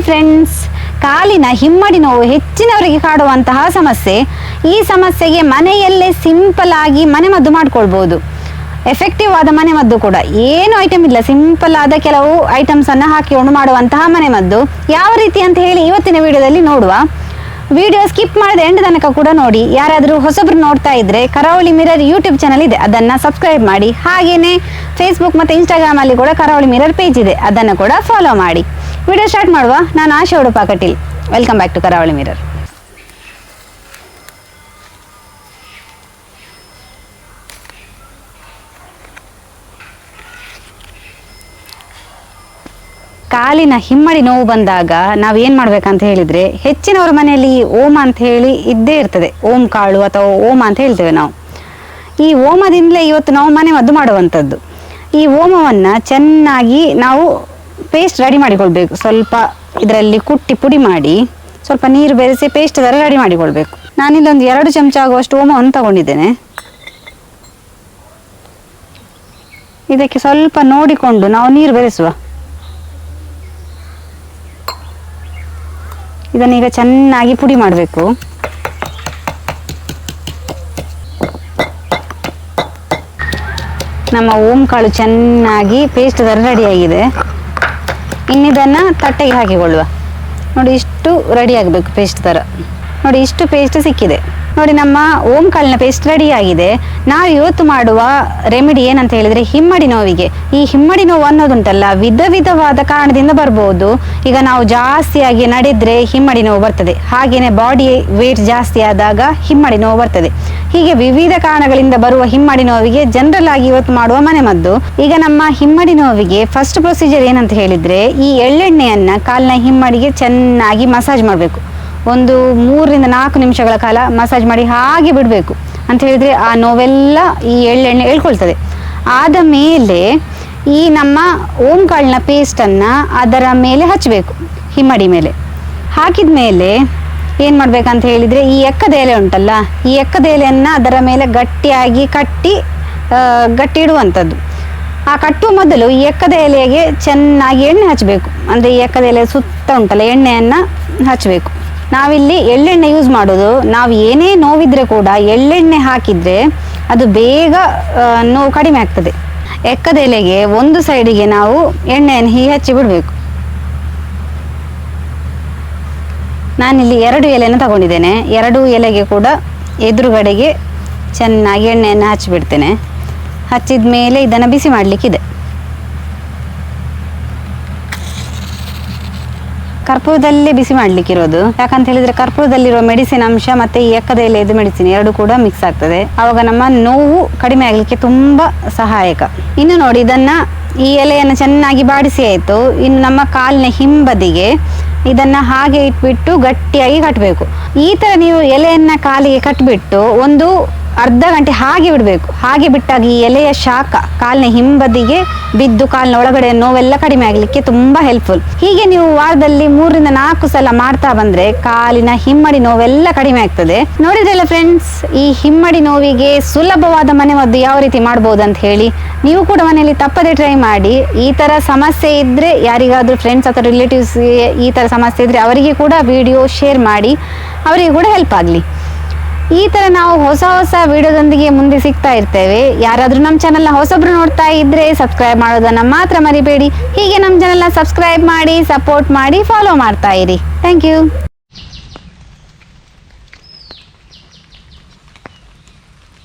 Friends, ಕಾಲಿನ ಹಿಮ್ಮಡಿ ನೋವು ಹೆಚ್ಚಿನವರಿಗೆ ಕಾಡುವಂತಹ ಸಮಸ್ಯೆ. ಈ ಸಮಸ್ಯೆಗೆ ಮನೆಯಲ್ಲೇ ಸಿಂಪಲ್ ಆಗಿ ಮನೆಮದ್ದು ಮಾಡ್ಕೊಳ್ಬೋದು. ಎಫೆಕ್ಟಿವ್ ಆದ ಮನೆಮದ್ದು ಕೂಡ, ಏನು ಐಟಮ್ ಇಲ್ಲ, ಸಿಂಪಲ್ ಆದ ಕೆಲವು ಐಟಮ್ಸ್ ಅನ್ನು ಹಾಕಿಕೊಂಡು ಮಾಡುವಂತಹ ಮನೆಮದ್ದು ಯಾವ ರೀತಿ ಅಂತ ಹೇಳಿ ಇವತ್ತಿನ ವಿಡಿಯೋದಲ್ಲಿ ನೋಡುವ. ವಿಡಿಯೋ ಸ್ಕಿಪ್ ಮಾಡದೆ ಎಂಡ್ ತನಕ ಕೂಡ ನೋಡಿ. ಯಾರಾದರೂ ಹೊಸಬ್ರು ನೋಡ್ತಾ ಇದ್ರೆ ಕರಾವಳಿ ಮಿರರ್ ಯೂಟ್ಯೂಬ್ ಚಾನಲ್ ಇದೆ, ಅದನ್ನ ಸಬ್ಸ್ಕ್ರೈಬ್ ಮಾಡಿ. ಹಾಗೇನೆ ಫೇಸ್ಬುಕ್ ಮತ್ತೆ ಇನ್ಸ್ಟಾಗ್ರಾಮ್ ಅಲ್ಲಿ ಕೂಡ ಕರಾವಳಿ ಮಿರರ್ ಪೇಜ್ ಇದೆ, ಅದನ್ನು ಕೂಡ ಫಾಲೋ ಮಾಡಿ. ವಿಡಿಯೋ ಸ್ಟಾರ್ಟ್ ಮಾಡುವ. ನಾನು Asha Udupa Kateel. Welcome back to Karavali Mirror. ಕಾಲಿನ ಹಿಮ್ಮಡಿ ನೋವು ಬಂದಾಗ ನಾವೇನು ಮಾಡ್ಬೇಕಂತ ಹೇಳಿದ್ರೆ, ಹೆಚ್ಚಿನವರ ಮನೆಯಲ್ಲಿ ಓಮ ಅಂತ ಹೇಳಿ ಇದ್ದೇ ಇರ್ತದೆ. ಓಂ ಕಾಳು ಅಥವಾ ಓಮ ಅಂತ ಹೇಳ್ತೇವೆ ನಾವು. ಈ ಓಮದಿಂದಲೇ ಇವತ್ತು ನಾವು ಮನೆ ಮದ್ದು ಮಾಡುವಂಥದ್ದು. ಈ ಓಮವನ್ನು ಚೆನ್ನಾಗಿ ನಾವು ಪೇಸ್ಟ್ ರೆಡಿ ಮಾಡಿಕೊಳ್ಬೇಕು. ಸ್ವಲ್ಪ ಇದರಲ್ಲಿ ಕುಟ್ಟಿ ಪುಡಿ ಮಾಡಿ ಸ್ವಲ್ಪ ನೀರು ಬೆರೆಸಿ ಪೇಸ್ಟ್ ಥರ ರೆಡಿ ಮಾಡಿಕೊಳ್ಬೇಕು. ನಾನಿಲ್ಲೊಂದು 2 ಚಮಚ ಆಗುವಷ್ಟು ಓಮವನ್ನು ತಗೊಂಡಿದ್ದೇನೆ. ಇದಕ್ಕೆ ಸ್ವಲ್ಪ ನೋಡಿಕೊಂಡು ನಾವು ನೀರು ಬೆರೆಸುವ. ಇದನ್ನೀಗ ಚೆನ್ನಾಗಿ ಪುಡಿ ಮಾಡಬೇಕು. ನಮ್ಮ ಓಂ ಕಾಳು ಚೆನ್ನಾಗಿ ಪೇಸ್ಟ್ ಥರ ರೆಡಿಯಾಗಿದೆ. ಇನ್ನಿದನ್ನು ತಟ್ಟೆಗೆ ಹಾಕಿಕೊಳ್ಳುವ. ನೋಡಿ, ಇಷ್ಟು ರೆಡಿ ಆಗಬೇಕು ಪೇಸ್ಟ್ ಥರ. ನೋಡಿ, ಇಷ್ಟು ಪೇಸ್ಟ್ ಸಿಕ್ಕಿದೆ. ನೋಡಿ, ನಮ್ಮ ಓಂ ಕಾಳಿನ ಪೇಸ್ಟ್ ರೆಡಿ ಆಗಿದೆ. ನಾವು ಇವತ್ತು ಮಾಡುವ ರೆಮಿಡಿ ಏನಂತ ಹೇಳಿದ್ರೆ ಹಿಮ್ಮಡಿ ನೋವಿಗೆ. ಈ ಹಿಮ್ಮಡಿ ನೋವು ಅನ್ನೋದುಂಟಲ್ಲ, ವಿಧ ವಿಧವಾದ ಕಾರಣದಿಂದ ಬರ್ಬೋದು. ಈಗ ನಾವು ಜಾಸ್ತಿಯಾಗಿ ನಡೆದ್ರೆ ಹಿಮ್ಮಡಿ ನೋವು ಬರ್ತದೆ. ಹಾಗೇನೆ ಬಾಡಿ ವೇಟ್ ಜಾಸ್ತಿ ಆದಾಗ ಹಿಮ್ಮಡಿ ನೋವು ಬರ್ತದೆ. ಹೀಗೆ ವಿವಿಧ ಕಾರಣಗಳಿಂದ ಬರುವ ಹಿಮ್ಮಡಿ ನೋವಿಗೆ ಜನರಲ್ ಆಗಿ ಇವತ್ತು ಮಾಡುವ ಮನೆಮದ್ದು. ಈಗ ನಮ್ಮ ಹಿಮ್ಮಡಿ ನೋವಿಗೆ ಫಸ್ಟ್ ಪ್ರೊಸೀಜರ್ ಏನಂತ ಹೇಳಿದ್ರೆ, ಈ ಎಳ್ಳೆಣ್ಣೆಯನ್ನ ಕಾಲಿನ ಹಿಮ್ಮಡಿಗೆ ಚೆನ್ನಾಗಿ ಮಸಾಜ್ ಮಾಡಬೇಕು. ಒಂದು 3 ರಿಂದ 4 ನಿಮಿಷಗಳ ಕಾಲ ಮಸಾಜ್ ಮಾಡಿ ಹಾಗೆ ಬಿಡಬೇಕು. ಅಂತ ಹೇಳಿದ್ರೆ ಆ ನೋವೆಲ್ಲ ಈ ಎಳ್ಳೆಣ್ಣೆ ಎಳ್ಕೊಳ್ತದೆ. ಆದ ಮೇಲೆ ಈ ನಮ್ಮ ಓಂ ಕಾಳಿನ ಪೇಸ್ಟನ್ನು ಅದರ ಮೇಲೆ ಹಚ್ಚಬೇಕು, ಹಿಮ್ಮಡಿ ಮೇಲೆ. ಹಾಕಿದ ಮೇಲೆ ಏನು ಮಾಡ್ಬೇಕಂತ ಹೇಳಿದರೆ, ಈ ಎಕ್ಕದ ಎಲೆ ಉಂಟಲ್ಲ, ಈ ಎಕ್ಕದ ಎಲೆಯನ್ನು ಅದರ ಮೇಲೆ ಗಟ್ಟಿಯಾಗಿ ಗಟ್ಟಿ ಇಡುವಂಥದ್ದು. ಆ ಕಟ್ಟುವ ಮೊದಲು ಈ ಎಕ್ಕದ ಎಲೆಗೆ ಚೆನ್ನಾಗಿ ಎಣ್ಣೆ ಹಚ್ಚಬೇಕು. ಅಂದರೆ ಈ ಎಕ್ಕದ ಎಲೆ ಸುತ್ತ ಉಂಟಲ್ಲ, ಎಣ್ಣೆಯನ್ನು ಹಚ್ಚಬೇಕು. ನಾವಿಲ್ಲಿ ಎಳ್ಳೆಣ್ಣೆ ಯೂಸ್ ಮಾಡೋದು. ನಾವು ಏನೇ ನೋವಿದ್ರೆ ಕೂಡ ಎಳ್ಳೆಣ್ಣೆ ಹಾಕಿದರೆ ಅದು ಬೇಗ ನೋವು ಕಡಿಮೆ ಆಗ್ತದೆ. ಎಕ್ಕದ ಎಲೆಗೆ ಒಂದು ಸೈಡಿಗೆ ನಾವು ಎಣ್ಣೆಯನ್ನು ಹಚ್ಚಿ ಬಿಡಬೇಕು. ನಾನಿಲ್ಲಿ 2 ಎಲೆಯನ್ನು ತಗೊಂಡಿದ್ದೇನೆ. 2 ಎಲೆಗೆ ಕೂಡ ಎದುರುಗಡೆಗೆ ಚೆನ್ನಾಗಿ ಎಣ್ಣೆಯನ್ನು ಹಚ್ಚಿಬಿಡ್ತೇನೆ. ಹಚ್ಚಿದ ಮೇಲೆ ಇದನ್ನು ಬಿಸಿ ಮಾಡಲಿಕ್ಕಿದೆ. ಕರ್ಪೂರದಲ್ಲೇ ಬಿಸಿ ಮಾಡಲಿಕ್ಕಿರೋದು. ಯಾಕಂತ ಹೇಳಿದ್ರೆ ಕರ್ಪೂರದಲ್ಲಿರುವ ಮೆಡಿಸಿನ್ ಅಂಶ ಮತ್ತೆ ಈ ಎಕ್ಕದ ಎಲೆಯದು ಮೆಡಿಸಿನ್ 2 ಕೂಡ ಮಿಕ್ಸ್ ಆಗ್ತದೆ. ಆವಾಗ ನಮ್ಮ ನೋವು ಕಡಿಮೆ ಆಗಲಿಕ್ಕೆ ತುಂಬಾ ಸಹಾಯಕ. ಇನ್ನು ನೋಡಿ, ಈ ಎಲೆಯನ್ನು ಚೆನ್ನಾಗಿ ಬಾಡಿಸಿ ಆಯಿತು. ಇನ್ನು ನಮ್ಮ ಕಾಲಿನ ಹಿಂಬದಿಗೆ ಇದನ್ನ ಹಾಗೆ ಇಟ್ಬಿಟ್ಟು ಗಟ್ಟಿಯಾಗಿ ಕಟ್ಟಬೇಕು. ಈ ತರ ನೀವು ಎಲೆಯನ್ನ ಕಾಲಿಗೆ ಕಟ್ಟಿಬಿಟ್ಟು ಒಂದು ಅರ್ಧ ಗಂಟೆ ಹಾಗೆ ಬಿಡಬೇಕು. ಹಾಗೆ ಬಿಟ್ಟಾಗ ಈ ಎಲೆಯ ಶಾಖ ಕಾಲಿನ ಹಿಂಬದಿಗೆ ಬಿದ್ದು ಕಾಲಿನ ಒಳಗಡೆ ನೋವೆಲ್ಲ ಕಡಿಮೆ ಆಗಲಿಕ್ಕೆ ತುಂಬಾ ಹೆಲ್ಪ್ಫುಲ್. ಹೀಗೆ ನೀವು ವಾರದಲ್ಲಿ 3 ರಿಂದ 4 ಸಲ ಮಾಡ್ತಾ ಬಂದ್ರೆ ಕಾಲಿನ ಹಿಮ್ಮಡಿ ನೋವೆಲ್ಲ ಕಡಿಮೆ ಆಗ್ತದೆ. ನೋಡಿದ್ರಲ್ಲ ಫ್ರೆಂಡ್ಸ್, ಈ ಹಿಮ್ಮಡಿ ನೋವಿಗೆ ಸುಲಭವಾದ ಮನೆಮದ್ದು ಯಾವ ರೀತಿ ಮಾಡ್ಬೋದು ಅಂತ ಹೇಳಿ. ನೀವು ಕೂಡ ಮನೆಯಲ್ಲಿ ತಪ್ಪದೆ ಟ್ರೈ ಮಾಡಿ. ಈ ತರ ಸಮಸ್ಯೆ ಇದ್ರೆ ಯಾರಿಗಾದ್ರೂ ಫ್ರೆಂಡ್ಸ್ ಅಥವಾ ರಿಲೇಟಿವ್ಸ್ ಈ ತರ ಸಮಸ್ಯೆ ಇದ್ರೆ ಅವರಿಗೆ ಕೂಡ ವಿಡಿಯೋ ಶೇರ್ ಮಾಡಿ, ಅವರಿಗೆ ಕೂಡ ಹೆಲ್ಪ್ ಆಗಲಿ. ಈ ತರ ನಾವು ಹೊಸ ವಿಡಿಯೋದೊಂದಿಗೆ ಮುಂದೆ ಸಿಗ್ತಾ ಇರ್ತೇವೆ. ಯಾರಾದ್ರೂ ನಮ್ಮ ಚಾನೆಲ್ನ ಹೊಸಬ್ರು ನೋಡ್ತಾ ಇದ್ರೆ ಸಬ್ಸ್ಕ್ರೈಬ್ ಮಾಡೋದನ್ನ ಮಾತ್ರ ಮರಿಬೇಡಿ. ಹೀಗೆ ನಮ್ಮ ಚಾನೆಲ್ನ ಸಬ್ಸ್ಕ್ರೈಬ್ ಮಾಡಿ, ಸಪೋರ್ಟ್ ಮಾಡಿ, ಫಾಲೋ ಮಾಡ್ತಾ ಇರಿ. Thank you.